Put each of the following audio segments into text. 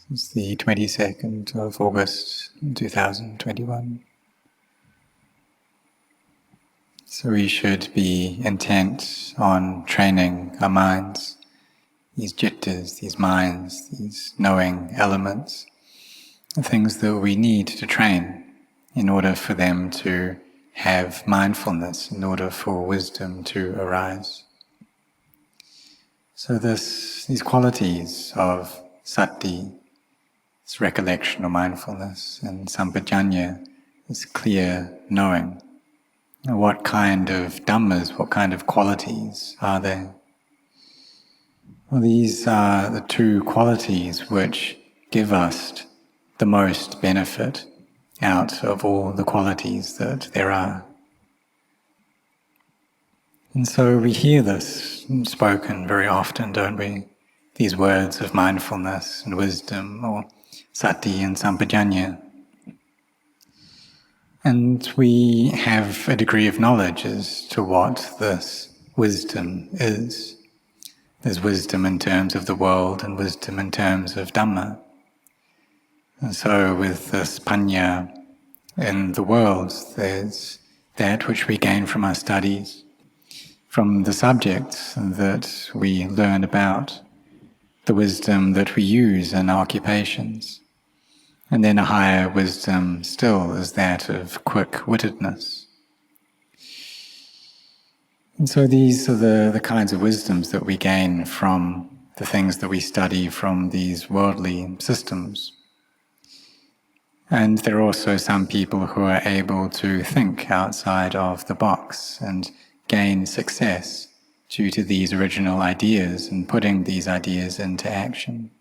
It's the 22nd of August 2021. So we should be intent on training our minds, these jittas, these minds, these knowing elements, the things that we need to train in order for them to have mindfulness, in order for wisdom to arise. So these qualities of Sati, this recollection or mindfulness, and sampajañña, this clear knowing. What kind of Dhammas, what kind of qualities are there? Well, these are the two qualities which give us the most benefit out of all the qualities that there are. And so we hear this spoken very often, don't we? These words of mindfulness and wisdom, or Sati and Sampajañña. And we have a degree of knowledge as to what this wisdom is. There's wisdom in terms of the world and wisdom in terms of Dhamma. And so with this pañña in the world, there's that which we gain from our studies, from the subjects that we learn about, the wisdom that we use in our occupations. And then a higher wisdom still is that of quick-wittedness. And so these are the kinds of wisdoms that we gain from the things that we study from these worldly systems. And there are also some people who are able to think outside of the box and gain success due to these original ideas and putting these ideas into action.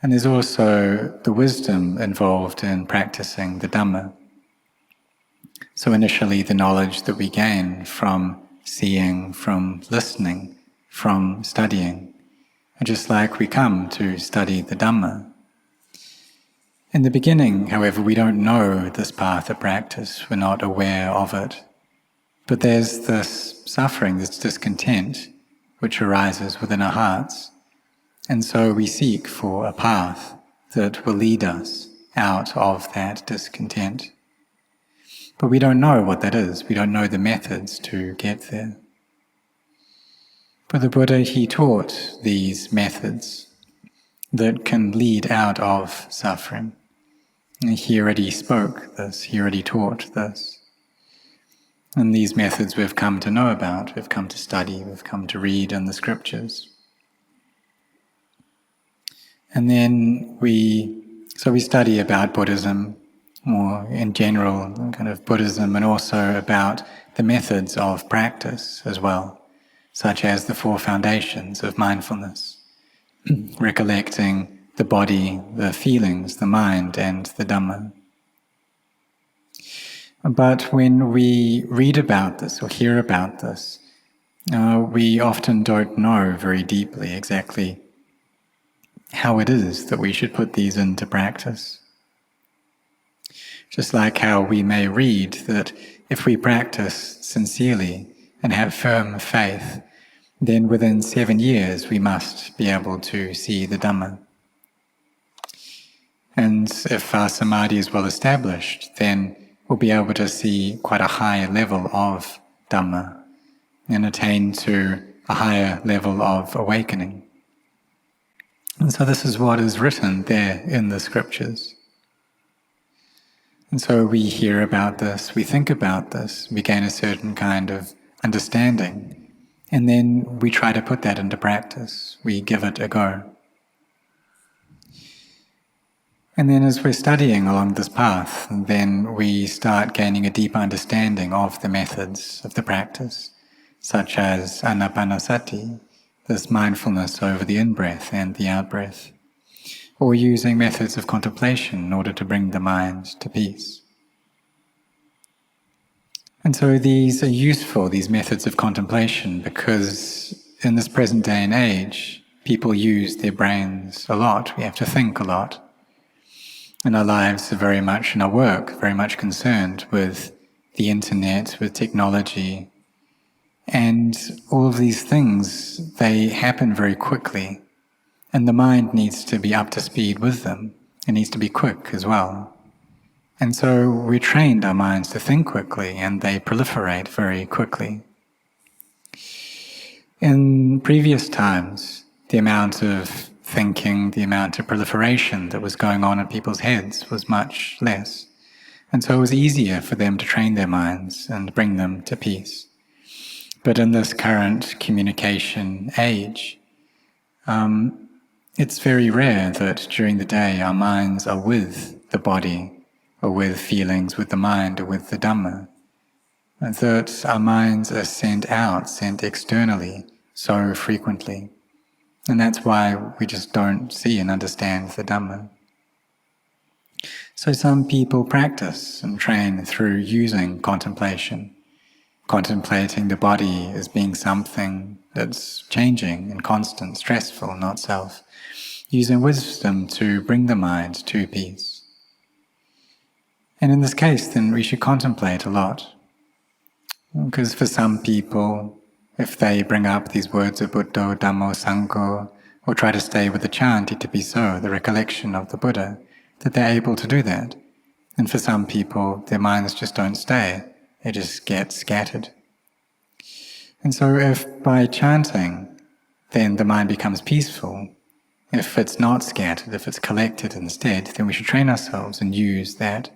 And there's also the wisdom involved in practicing the Dhamma. So initially the knowledge that we gain from seeing, from listening, from studying, and just like we come to study the Dhamma. In the beginning, however, we don't know this path of practice, we're not aware of it. But there's this suffering, this discontent, which arises within our hearts. And so we seek for a path that will lead us out of that discontent. But we don't know what that is. We don't know the methods to get there. But the Buddha, he taught these methods that can lead out of suffering. And he already spoke this, he already taught this. And these methods we've come to know about, we've come to study, we've come to read in the scriptures. And then we study about Buddhism, or in general, kind of Buddhism, and also about the methods of practice as well, such as the four foundations of mindfulness, recollecting the body, the feelings, the mind, and the Dhamma. But when we read about this or hear about this, we often don't know very deeply exactly how it is that we should put these into practice. Just like how we may read that if we practice sincerely and have firm faith, then within 7 years we must be able to see the Dhamma. And if our samadhi is well established, then we'll be able to see quite a high level of Dhamma and attain to a higher level of awakening. And so this is what is written there in the scriptures. And so we hear about this, we think about this, we gain a certain kind of understanding, and then we try to put that into practice, we give it a go. And then as we're studying along this path, then we start gaining a deeper understanding of the methods of the practice, such as anapanasati, this mindfulness over the in-breath and the out-breath, or using methods of contemplation in order to bring the mind to peace. And so these are useful, these methods of contemplation, because in this present day and age, people use their brains a lot. We have to think a lot. And our lives are very much, in our work, very much concerned with the internet, with technology. And all of these things, they happen very quickly. And the mind needs to be up to speed with them. It needs to be quick as well. And so we trained our minds to think quickly, and they proliferate very quickly. In previous times, the amount of thinking, the amount of proliferation that was going on in people's heads was much less. And so it was easier for them to train their minds and bring them to peace. But in this current communication age, it's very rare that during the day our minds are with the body, or with feelings, with the mind, or with the Dhamma. And that our minds are sent out, sent externally, so frequently. And that's why we just don't see and understand the Dhamma. So some people practice and train through using contemplation, contemplating the body as being something that's changing and constant, stressful, not self, using wisdom to bring the mind to peace. And in this case, then we should contemplate a lot. Because for some people, if they bring up these words of Buddha, Dhammo, Sangho, or try to stay with the chant, Itipiso, the recollection of the Buddha, that they're able to do that. And for some people, their minds just don't stay, they just get scattered. And so if by chanting, then the mind becomes peaceful, if it's not scattered, if it's collected instead, then we should train ourselves and use that.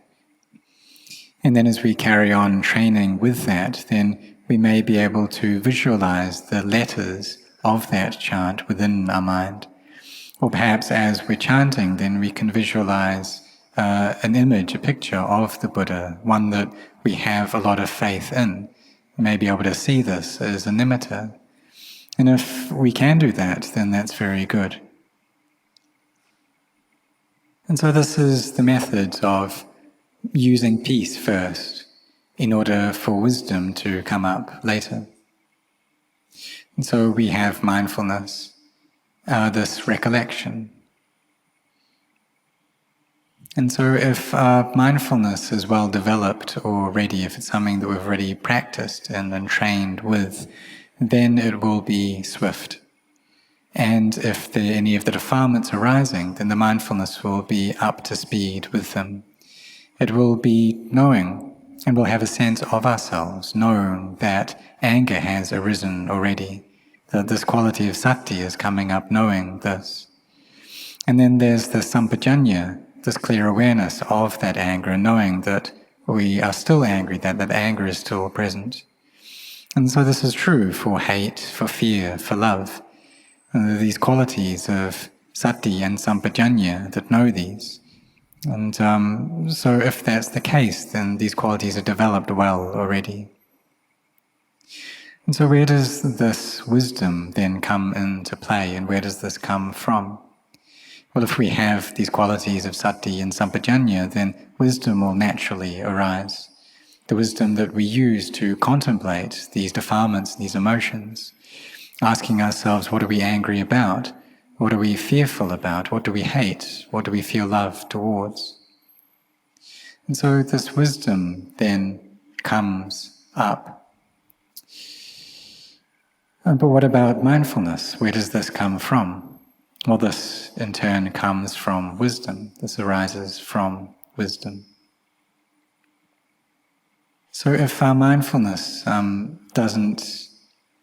And then as we carry on training with that, then we may be able to visualize the letters of that chant within our mind. Or perhaps as we're chanting, then we can visualize an image, a picture of the Buddha, one that we have a lot of faith in. We may be able to see this as a nimitta. And if we can do that, then that's very good. And so this is the method of using peace first in order for wisdom to come up later. And so we have mindfulness, this recollection. And so if mindfulness is well developed already, if it's something that we've already practiced and trained with, then it will be swift. And if there are any of the defilements arising, then the mindfulness will be up to speed with them. It will be knowing, and we'll have a sense of ourselves, knowing that anger has arisen already, that this quality of Sati is coming up, knowing this. And then there's the sampajañña, this clear awareness of that anger, and knowing that we are still angry, that anger is still present. And so this is true for hate, for fear, for love. These qualities of Sati and sampajañña that know these. And so if that's the case, then these qualities are developed well already. And so where does this wisdom then come into play, and where does this come from? Well, if we have these qualities of Sati and sampajañña, then wisdom will naturally arise. The wisdom that we use to contemplate these defilements, these emotions, asking ourselves, what are we angry about? What are we fearful about? What do we hate? What do we feel love towards? And so this wisdom then comes up. But what about mindfulness? Where does this come from? Well, this in turn comes from wisdom. This arises from wisdom. So if our mindfulness doesn't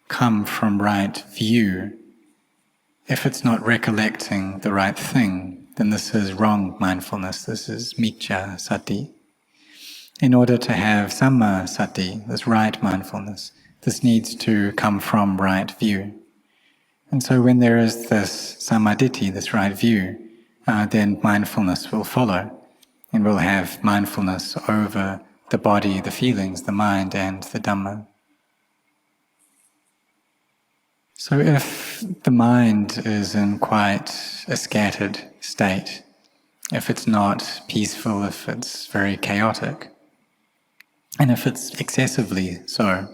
come from right view, if it's not recollecting the right thing, then this is wrong mindfulness, this is miccha sati. In order to have samma sati, this right mindfulness, this needs to come from right view. And so when there is this sammaditthi, this right view, then mindfulness will follow, and we'll have mindfulness over the body, the feelings, the mind, and the Dhamma. So if the mind is in quite a scattered state, if it's not peaceful, if it's very chaotic, and if it's excessively so,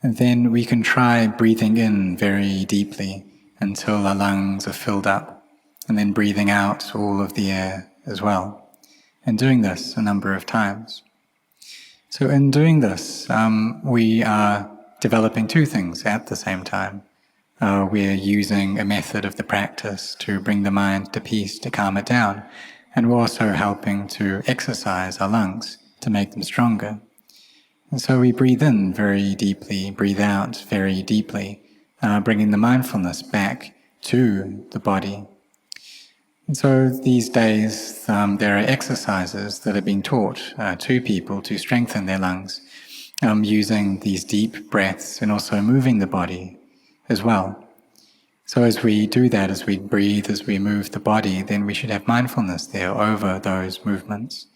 then we can try breathing in very deeply until our lungs are filled up, and then breathing out all of the air as well, and doing this a number of times. So in doing this, we are developing two things at the same time. we're using a method of the practice to bring the mind to peace, to calm it down, and we're also helping to exercise our lungs to make them stronger. And so we breathe in very deeply, breathe out very deeply, bringing the mindfulness back to the body. And so these days there are exercises that are being taught to people to strengthen their lungs, using these deep breaths and also moving the body as well. So as we do that, as we breathe, as we move the body, then we should have mindfulness there over those movements.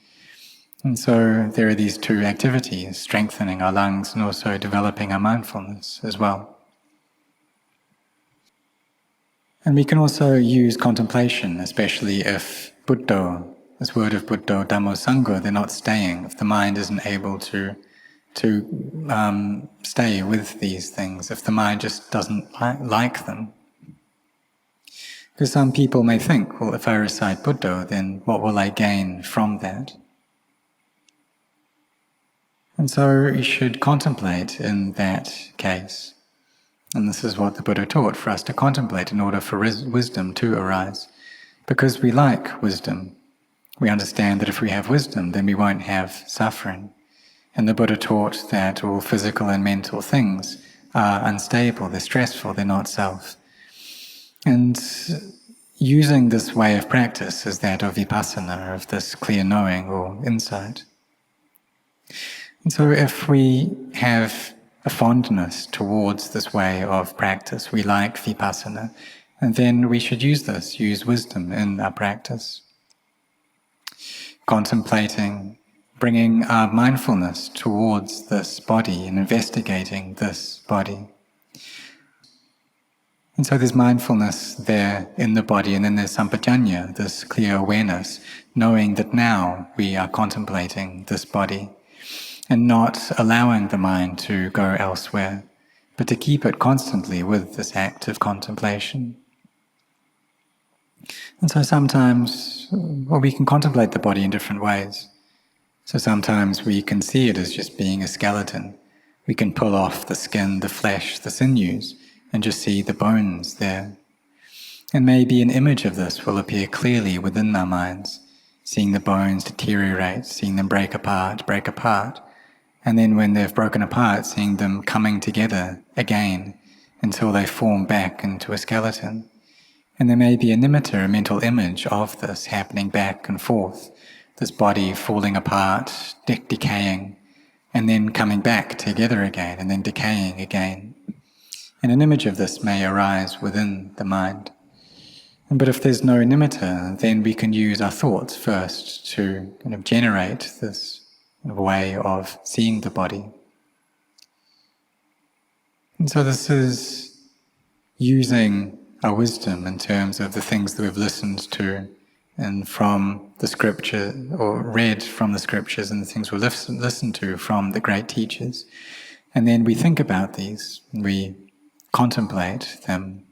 And so there are these two activities, strengthening our lungs and also developing our mindfulness as well. And we can also use contemplation, especially if Buddha, this word of Buddha, Dhammo, Sangha, they're not staying, if the mind isn't able to stay with these things, if the mind just doesn't like them. Because some people may think, well, if I recite Buddha, then what will I gain from that? And so you should contemplate in that case. And this is what the Buddha taught, for us to contemplate in order for wisdom to arise. Because we like wisdom. We understand that if we have wisdom, then we won't have suffering. And the Buddha taught that all physical and mental things are unstable, they're stressful, they're not self. And using this way of practice is that of vipassana, of this clear knowing or insight. And so if we have a fondness towards this way of practice, we like vipassana, and then we should use wisdom in our practice. Contemplating, bringing our mindfulness towards this body and investigating this body. And so there's mindfulness there in the body, and then there's sampajañña, this clear awareness, knowing that now we are contemplating this body, and not allowing the mind to go elsewhere, but to keep it constantly with this act of contemplation. And so sometimes, we can contemplate the body in different ways. So sometimes we can see it as just being a skeleton. We can pull off the skin, the flesh, the sinews, and just see the bones there. And maybe an image of this will appear clearly within our minds, seeing the bones deteriorate, seeing them break apart, and then when they've broken apart, seeing them coming together again until they form back into a skeleton. And there may be a nimitta, a mental image of this happening back and forth, this body falling apart, decaying, and then coming back together again, and then decaying again. And an image of this may arise within the mind. But if there's no nimitta, then we can use our thoughts first to kind of generate this way of seeing the body. And so this is using our wisdom in terms of the things that we've listened to and from the scripture, or read from the scriptures, and the things we've listened to from the great teachers. And then we think about these, we contemplate them,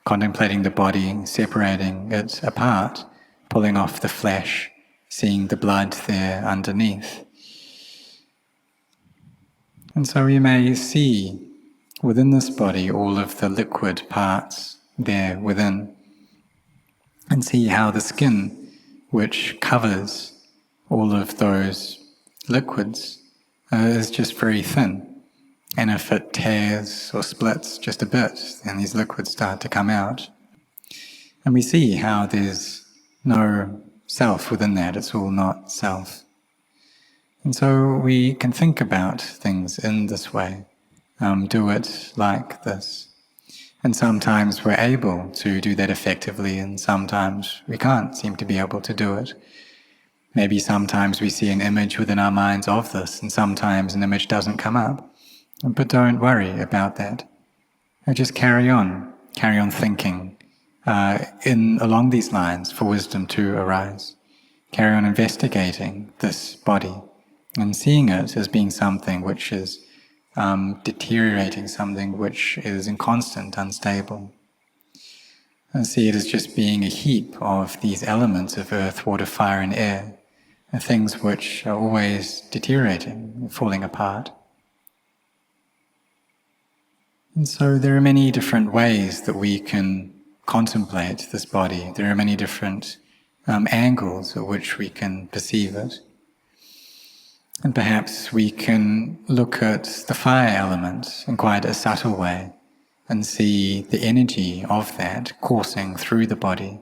contemplating the body, separating it apart, pulling off the flesh, seeing the blood there underneath. And so we may see within this body all of the liquid parts there within, and see how the skin, which covers all of those liquids, is just very thin. And if it tears or splits just a bit, then these liquids start to come out. And we see how there's no self within that, it's all not self. And so we can think about things in this way, do it like this. And sometimes we're able to do that effectively, and sometimes we can't seem to be able to do it. Maybe sometimes we see an image within our minds of this, and sometimes an image doesn't come up. But don't worry about that. Just carry on thinking along these lines for wisdom to arise. Carry on investigating this body and seeing it as being something which is deteriorating, something which is inconstant, unstable. And see it as just being a heap of these elements of earth, water, fire, and air, and things which are always deteriorating, falling apart. And so there are many different ways that we can contemplate this body. There are many different angles at which we can perceive it. And perhaps we can look at the fire element in quite a subtle way and see the energy of that coursing through the body.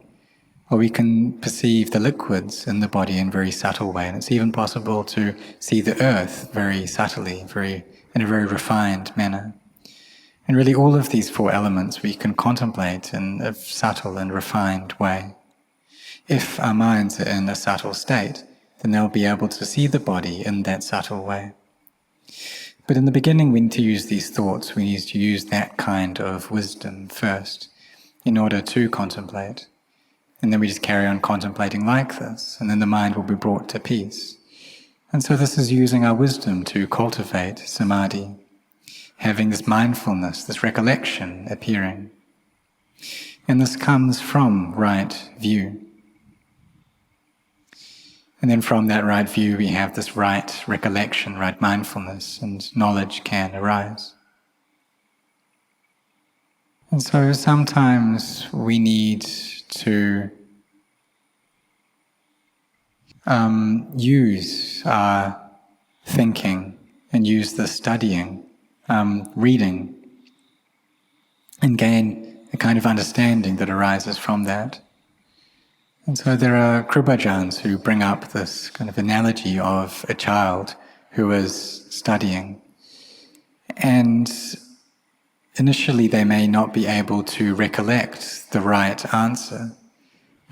Or we can perceive the liquids in the body in a very subtle way. And it's even possible to see the earth very subtly, in a very refined manner. And really all of these four elements we can contemplate in a subtle and refined way. If our minds are in a subtle state, then they'll be able to see the body in that subtle way. But in the beginning we need to use these thoughts, we need to use that kind of wisdom first in order to contemplate. And then we just carry on contemplating like this, and then the mind will be brought to peace. And so this is using our wisdom to cultivate samadhi, having this mindfulness, this recollection appearing. And this comes from right view. And then from that right view we have this right recollection, right mindfulness, and knowledge can arise. And so sometimes we need to use our thinking and use the studying, reading, and gain a kind of understanding that arises from that. And so there are Krupajans who bring up this kind of analogy of a child who is studying. And initially they may not be able to recollect the right answer,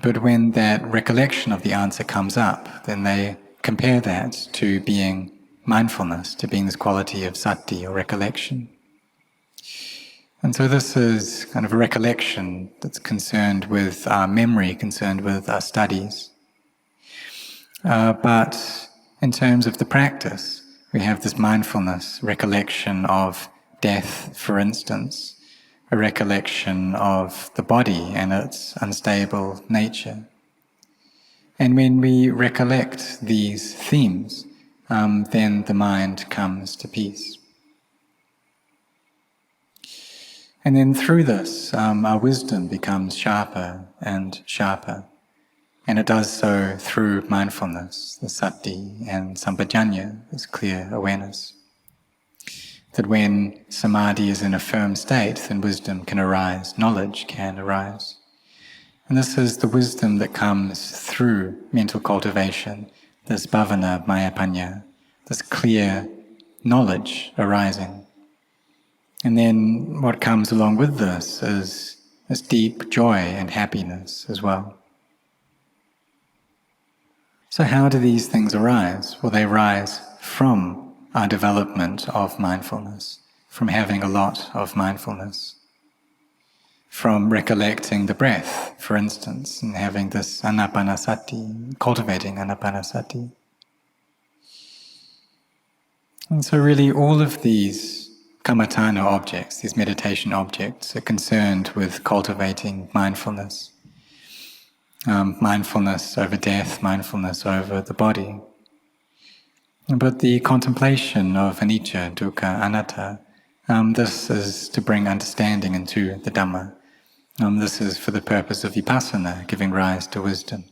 but when that recollection of the answer comes up, then they compare that to being mindfulness, to being this quality of sati or recollection. And so this is kind of a recollection that's concerned with our memory, concerned with our studies. But in terms of the practice, we have this mindfulness, recollection of death, for instance, a recollection of the body and its unstable nature. And when we recollect these themes, then the mind comes to peace. And then through this, our wisdom becomes sharper and sharper. And it does so through mindfulness, the sati and sampajañña, this clear awareness. That when samadhi is in a firm state, then wisdom can arise, knowledge can arise. And this is the wisdom that comes through mental cultivation, this bhavana mayapanya, this clear knowledge arising. And then what comes along with this is this deep joy and happiness as well. So how do these things arise? Well, they rise from our development of mindfulness, from having a lot of mindfulness, from recollecting the breath, for instance, and having this anapanasati, cultivating anapanasati. And so really all of these kammatthana objects, these meditation objects, are concerned with cultivating mindfulness. Mindfulness over death, mindfulness over the body. But the contemplation of anicca, dukkha, anatta, this is to bring understanding into the Dhamma. This is for the purpose of vipassana, giving rise to wisdom.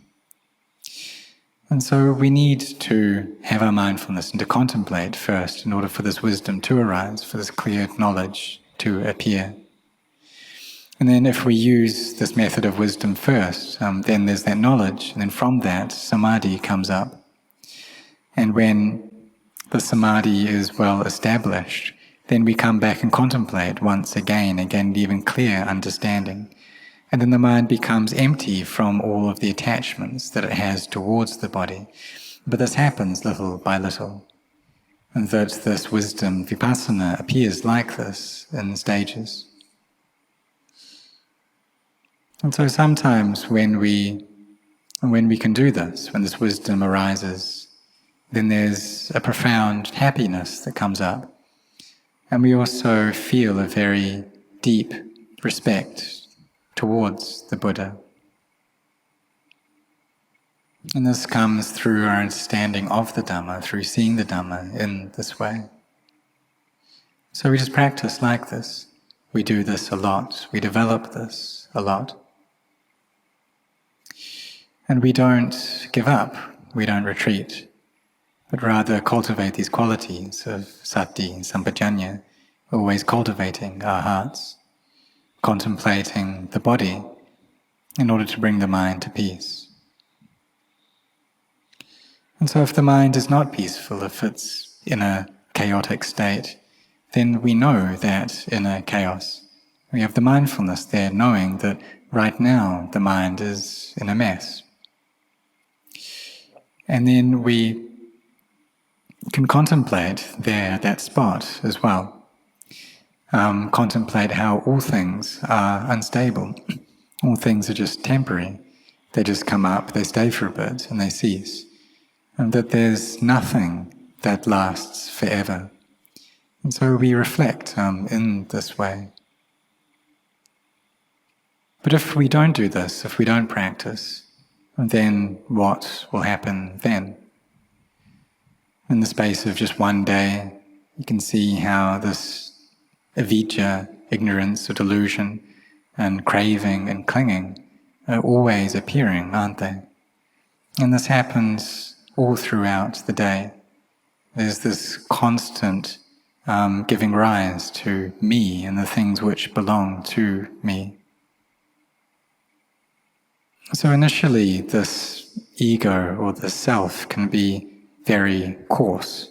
And so we need to have our mindfulness and to contemplate first in order for this wisdom to arise, for this clear knowledge to appear. And then if we use this method of wisdom first, then there's that knowledge, and then from that samadhi comes up. And when the samadhi is well established, then we come back and contemplate once again, even clear understanding. And then the mind becomes empty from all of the attachments that it has towards the body. But this happens little by little. And that this wisdom, vipassana, appears like this in stages. And so sometimes when we can do this, when this wisdom arises, then there's a profound happiness that comes up. And we also feel a very deep respect towards the Buddha. And this comes through our understanding of the Dhamma, through seeing the Dhamma in this way. So we just practice like this, We do this a lot. We develop this a lot. And we don't give up. We don't retreat, but rather cultivate these qualities of Sati, Sampajañña, always cultivating our hearts, contemplating the body in order to bring the mind to peace. And so if the mind is not peaceful, if it's in a chaotic state, then we know that in a chaos. We have the mindfulness there, knowing that right now the mind is in a mess. And then we can contemplate there, that spot as well. Contemplate how all things are unstable. All things are just temporary. They just come up, they stay for a bit, and they cease. And that there's nothing that lasts forever. And so we reflect in this way. But if we don't do this, if we don't practice, then what will happen then? In the space of just one day, you can see how this avijja, ignorance or delusion, and craving and clinging are always appearing, aren't they? And this happens all throughout the day. There's this constant giving rise to me and the things which belong to me. So initially, this ego or the self can be very coarse,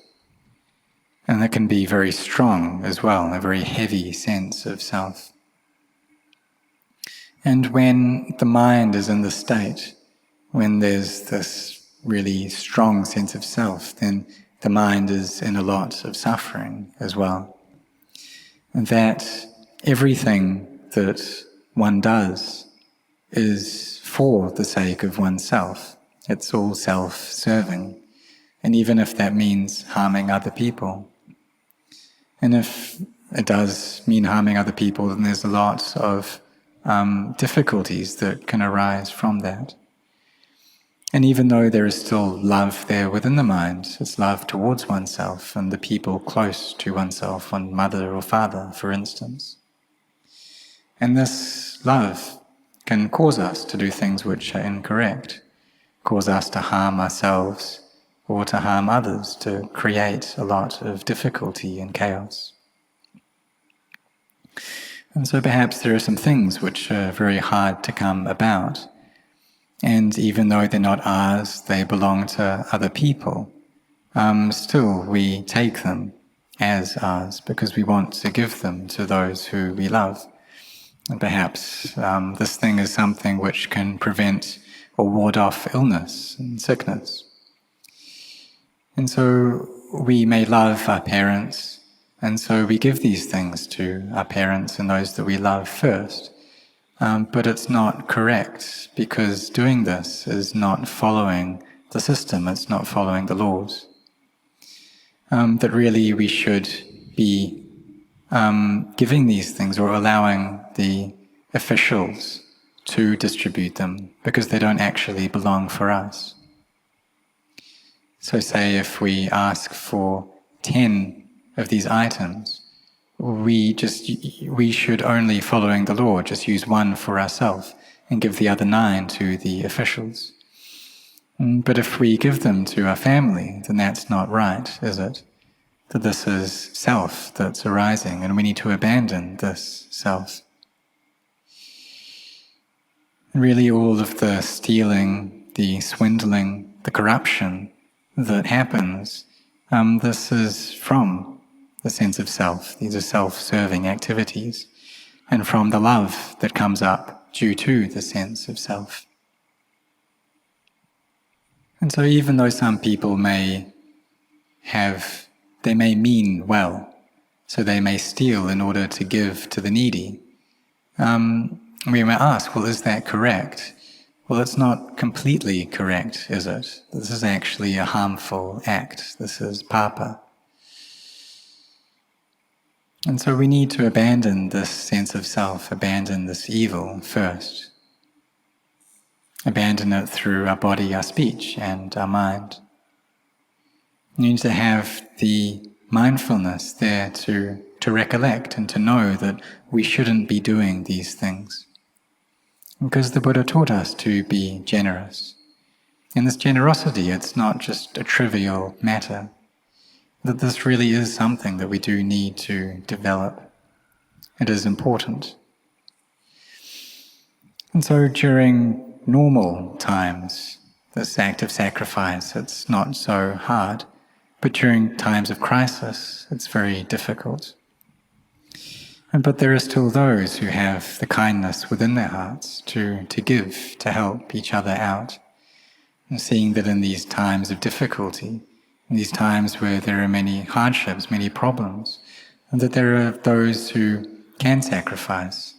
and it can be very strong as well, a very heavy sense of self. And when the mind is in the state, when there's this really strong sense of self, then the mind is in a lot of suffering as well. And that everything that one does is for the sake of oneself. It's all self-serving. And even if that means harming other people. And if it does mean harming other people, then there's a lot of difficulties that can arise from that. And even though there is still love there within the mind, it's love towards oneself and the people close to oneself, one mother or father, for instance. And this love can cause us to do things which are incorrect, cause us to harm ourselves or to harm others, to create a lot of difficulty and chaos. And so perhaps there are some things which are very hard to come about. And even though they're not ours, they belong to other people, still we take them as ours because we want to give them to those who we love. And perhaps this thing is something which can prevent or ward off illness and sickness. And so we may love our parents, and so we give these things to our parents and those that we love first. But it's not correct, because doing this is not following the system, it's not following the laws. That really we should be giving these things or allowing the officials to distribute them, because they don't actually belong for us. So say if we ask for 10 of these items, we should, only following the law, just use one for ourselves and give the other 9 to the officials. But if we give them to our family, then that's not right, is it? That this is self that's arising, and we need to abandon this self. Really, all of the stealing, the swindling, the corruption that happens, this is from the sense of self. These are self-serving activities, and from the love that comes up due to the sense of self. And so even though some people may mean well, so they may steal in order to give to the needy, we may ask, well, is that correct? Well, it's not completely correct, is it? This is actually a harmful act. This is papa. And so we need to abandon this sense of self, abandon this evil first. Abandon it through our body, our speech, and our mind. You need to have the mindfulness there to to recollect and to know that we shouldn't be doing these things. Because the Buddha taught us to be generous. And this generosity, it's not just a trivial matter, that this really is something that we do need to develop. It is important. And so during normal times, this act of sacrifice, it's not so hard. But during times of crisis, it's very difficult. But there are still those who have the kindness within their hearts to give, to help each other out. And seeing that in these times of difficulty, in these times where there are many hardships, many problems, and that there are those who can sacrifice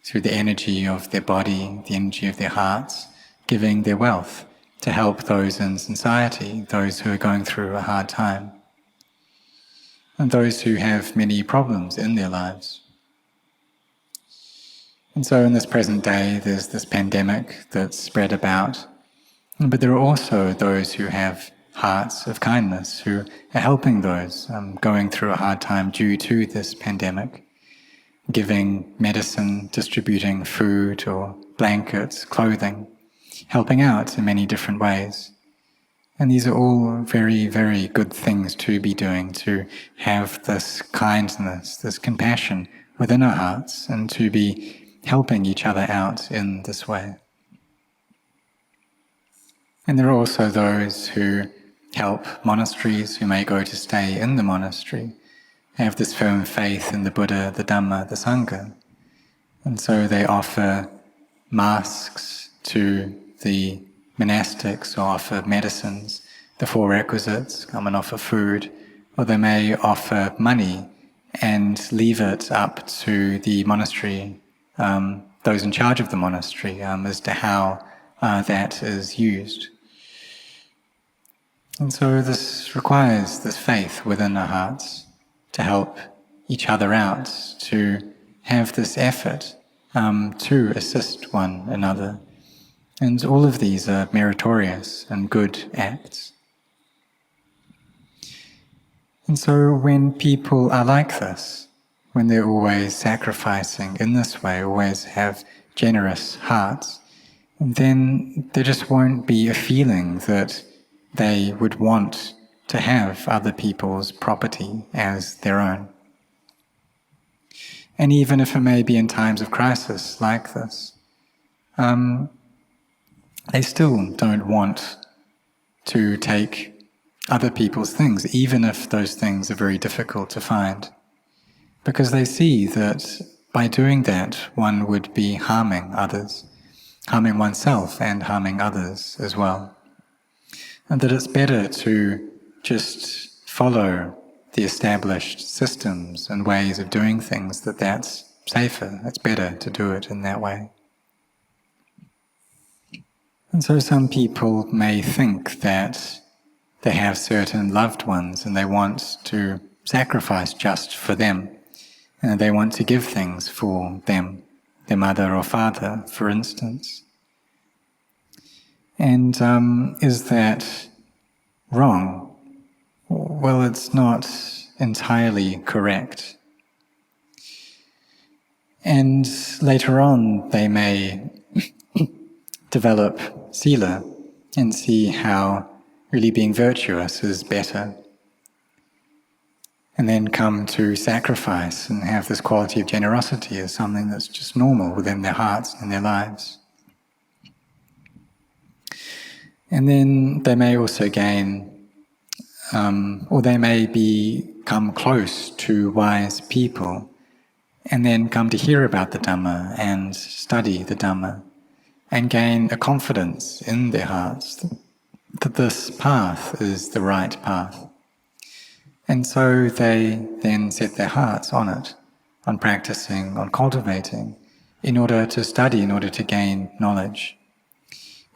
through the energy of their body, the energy of their hearts, giving their wealth to help those in society, those who are going through a hard time, and those who have many problems in their lives. And so in this present day, there's this pandemic that's spread about, but there are also those who have hearts of kindness, who are helping those going through a hard time due to this pandemic, giving medicine, distributing food or blankets, clothing, helping out in many different ways. And these are all very, very good things to be doing, to have this kindness, this compassion within our hearts, and to be helping each other out in this way. And there are also those who help monasteries, who may go to stay in the monastery, have this firm faith in the Buddha, the Dhamma, the Sangha. And so they offer masks to the monastics, or offer medicines, the four requisites, come and offer food, or they may offer money and leave it up to the monastery, those in charge of the monastery, as to how that is used. And so this requires this faith within our hearts to help each other out, to have this effort to assist one another. And all of these are meritorious and good acts. And so when people are like this, when they're always sacrificing in this way, always have generous hearts, then there just won't be a feeling that they would want to have other people's property as their own. And even if it may be in times of crisis like this, they still don't want to take other people's things, even if those things are very difficult to find. Because they see that by doing that, one would be harming others, harming oneself and harming others as well. And that it's better to just follow the established systems and ways of doing things, that's safer, it's better to do it in that way. And so some people may think that they have certain loved ones and they want to sacrifice just for them, and they want to give things for them, their mother or father, for instance. And is that wrong? Well, it's not entirely correct. And later on, they may develop sila and see how really being virtuous is better. And then come to sacrifice and have this quality of generosity as something that's just normal within their hearts and their lives. And then they may also gain, or they may come close to wise people and then come to hear about the Dhamma and study the Dhamma and gain a confidence in their hearts that this path is the right path. And so they then set their hearts on it, on practicing, on cultivating, in order to study, in order to gain knowledge,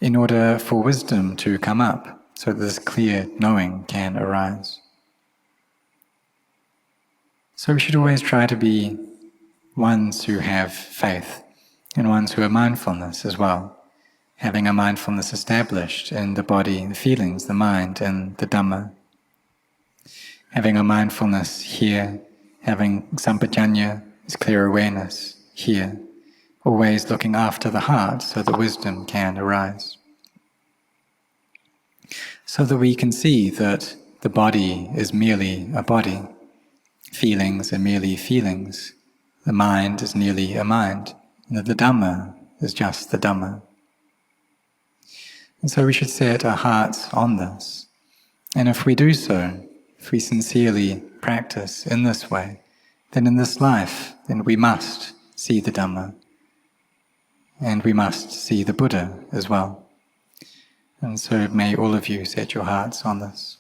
in order for wisdom to come up, so that this clear knowing can arise. So we should always try to be ones who have faith, and ones who are mindfulness as well, having a mindfulness established in the body, the feelings, the mind, and the Dhamma. Having a mindfulness here having sampajañña, is clear awareness here, always looking after the heart so that wisdom can arise. So that we can see that the body is merely a body, feelings are merely feelings, the mind is merely a mind, and that the Dhamma is just the Dhamma. And so we should set our hearts on this. And if we do so, if we sincerely practice in this way, then in this life, then we must see the Dhamma. And we must see the Buddha as well. And so may all of you set your hearts on this.